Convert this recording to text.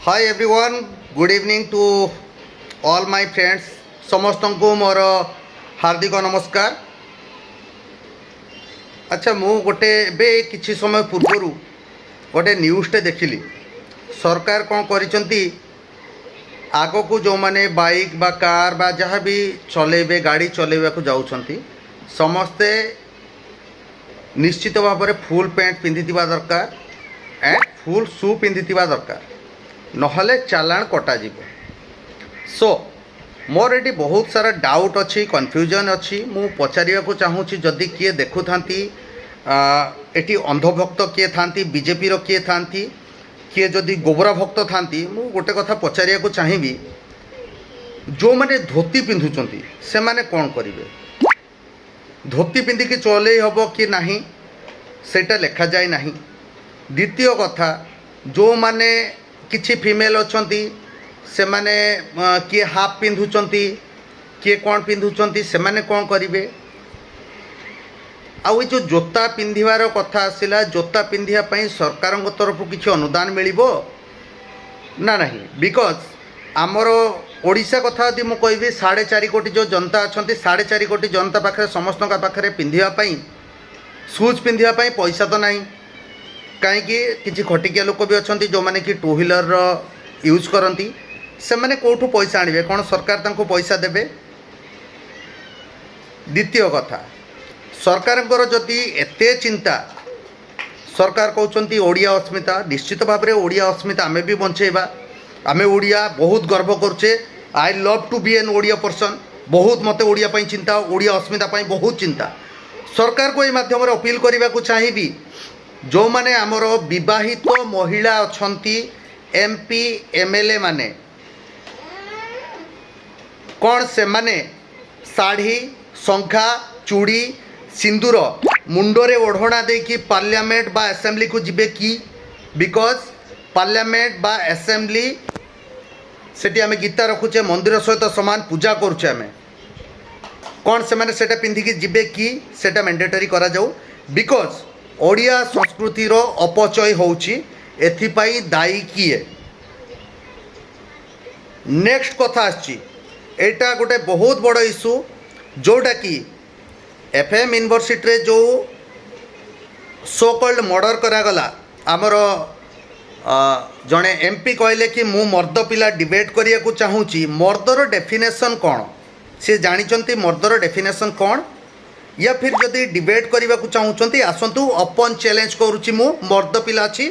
Hi everyone, good evening to all my friends. ସମସ୍ତଙ୍କୁ ମୋର ହାର୍ଦ୍ଦିକ ନମସ୍କାର। ଆଚ୍ଛା, ମୁଁ ଗୋଟେ ଏବେ କିଛି ସମୟ ପୂର୍ବରୁ ଗୋଟେ ନ୍ୟୁଜ୍ଟେ ଦେଖିଲି। ସରକାର କ'ଣ କରିଛନ୍ତି, ଆଗକୁ ଯେଉଁମାନେ ବାଇକ୍ ବା କାର୍ ବା ଯାହା ବି ଚଲେଇବେ, ଗାଡ଼ି ଚଲେଇବାକୁ ଯାଉଛନ୍ତି, ସମସ୍ତେ ନିଶ୍ଚିତ ଭାବରେ ଫୁଲ୍ ପ୍ୟାଣ୍ଟ ପିନ୍ଧିଥିବା ଦରକାର ଆଣ୍ଡ ଫୁଲ୍ ସୁ ପିନ୍ଧିଥିବା ଦରକାର, ନହେଲେ ଚାଲାଣ କଟାଯିବ। ସୋ ମୋର ଏଠି ବହୁତ ସାରା ଡାଉଟ୍ ଅଛି, କନଫ୍ୟୁଜନ୍ ଅଛି। ମୁଁ ପଚାରିବାକୁ ଚାହୁଁଛି, ଯଦି କିଏ ଦେଖୁଥାନ୍ତି, ଏଠି ଅନ୍ଧଭକ୍ତ କିଏ ଥାନ୍ତି, ବିଜେପିର କିଏ ଥାନ୍ତି, କିଏ ଯଦି ଗୋବରା ଭକ୍ତ ଥାନ୍ତି, ମୁଁ ଗୋଟେ କଥା ପଚାରିବାକୁ ଚାହିଁବି, ଯେଉଁମାନେ ଧୋତି ପିନ୍ଧୁଛନ୍ତି ସେମାନେ କ'ଣ କରିବେ? ଧୋତି ପିନ୍ଧିକି ଚଲେଇ ହେବ କି ନାହିଁ ସେଇଟା ଲେଖାଯାଏ ନାହିଁ। ଦ୍ୱିତୀୟ କଥା, ଯେଉଁମାନେ କିଛି ଫିମେଲ୍ ଅଛନ୍ତି ସେମାନେ କିଏ ହାଫ୍ ପିନ୍ଧୁଛନ୍ତି, କିଏ କ'ଣ ପିନ୍ଧୁଛନ୍ତି, ସେମାନେ କ'ଣ କରିବେ? ଆଉ ଏ ଯେଉଁ ଜୋତା ପିନ୍ଧିବାର କଥା ଆସିଲା, ଜୋତା ପିନ୍ଧିବା ପାଇଁ ସରକାରଙ୍କ ତରଫରୁ କିଛି ଅନୁଦାନ ମିଳିବ ନା ନାହିଁ? ବିକଜ୍ ଆମର ଓଡ଼ିଶା କଥା ଯଦି ମୁଁ କହିବି, 4.5 କୋଟି ଯେଉଁ ଜନତା ଅଛନ୍ତି, 4.5 କୋଟି ଜନତା ପାଖରେ ସମସ୍ତଙ୍କ ପାଖରେ ପିନ୍ଧିବା ପାଇଁ ସୁଜ୍ ପିନ୍ଧିବା ପାଇଁ ପଇସା ତ ନାହିଁ। କାହିଁକି? କିଛି ଖଟିକିଆ ଲୋକ ବି ଅଛନ୍ତି ଯେଉଁମାନେ କି ଟୁ ହ୍ୱିଲର୍ର ୟୁଜ୍ କରନ୍ତି। ସେମାନେ କେଉଁଠୁ ପଇସା ଆଣିବେ? କ'ଣ ସରକାର ତାଙ୍କୁ ପଇସା ଦେବେ? ଦ୍ୱିତୀୟ କଥା, ସରକାରଙ୍କର ଯଦି ଏତେ ଚିନ୍ତା, ସରକାର କହୁଛନ୍ତି ଓଡ଼ିଆ ଅସ୍ମିତା, ନିଶ୍ଚିତ ଭାବରେ ଓଡ଼ିଆ ଅସ୍ମିତା ଆମେ ବି ବଞ୍ଚେଇବା। ଆମେ ଓଡ଼ିଆ, ବହୁତ ଗର୍ବ କରୁଛେ। I love to be an Odia person. ବହୁତ ମୋତେ ଓଡ଼ିଆ ପାଇଁ ଚିନ୍ତା, ଓଡ଼ିଆ ଅସ୍ମିତା ପାଇଁ ବହୁତ ଚିନ୍ତା। ସରକାରକୁ ଏହି ମାଧ୍ୟମରେ ଅପିଲ୍ କରିବାକୁ ଚାହିଁବି, ଯେଉଁମାନେ ଆମର ବିବାହିତ ମହିଳା ଅଛନ୍ତି, MP MLA ମାନେ, କ'ଣ ସେମାନେ ଶାଢ଼ୀ, ଶଙ୍ଖା, ଚୁଡ଼ି, ସିନ୍ଦୁର, ମୁଣ୍ଡରେ ଓଢ଼ଣା ଦେଇକି ପାର୍ଲାମେଣ୍ଟ ବା ଆସେମ୍ବ୍ଲିକୁ ଯିବେ କି? ବିକଜ୍ ପାର୍ଲାମେଣ୍ଟ ବା ଆସେମ୍ବ୍ଲି ସେଠି ଆମେ ଗୀତା ରଖୁଛେ, ମନ୍ଦିର ସହିତ ସମାନ ପୂଜା କରୁଛେ ଆମେ। କ'ଣ ସେମାନେ ସେଇଟା ପିନ୍ଧିକି ଯିବେ କି? ସେଇଟା ମ୍ୟାଣ୍ଡେଟରୀ କରାଯାଉ। ବିକଜ୍ ଓଡ଼ିଆ ସଂସ୍କୃତିର ଅପଚୟ ହେଉଛି, ଏଥିପାଇଁ ଦାୟୀ କିଏ? ନେକ୍ସଟ କଥା ଆସିଛି, ଏଇଟା ଗୋଟେ ବହୁତ ବଡ଼ ଇସ୍ୟୁ, ଯେଉଁଟାକି FM ୟୁନିଭର୍ସିଟିରେ ଯେଉଁ ସୋ କଲ୍ଡ ମର୍ଡ଼ର କରାଗଲା, ଆମର ଜଣେ MP କହିଲେ କି ମୁଁ ମର୍ଦ୍ଦ ପିଲା ଡିବେଟ୍ କରିବାକୁ ଚାହୁଁଛି। ମର୍ଦ୍ଦର ଡେଫିନେସନ୍ କ'ଣ? ସେ ଜାଣିଛନ୍ତି ମର୍ଦ୍ଦର ଡେଫିନେସନ୍ କ'ଣ? ୟା ଫିର୍ ଯଦି ଡିବେଟ୍ କରିବାକୁ ଚାହୁଁଛନ୍ତି, ଆସନ୍ତୁ, ଓପନ୍ ଚ୍ୟାଲେଞ୍ଜ କରୁଛି, ମୁଁ ମର୍ଦ୍ଦ ପିଲା ଅଛି।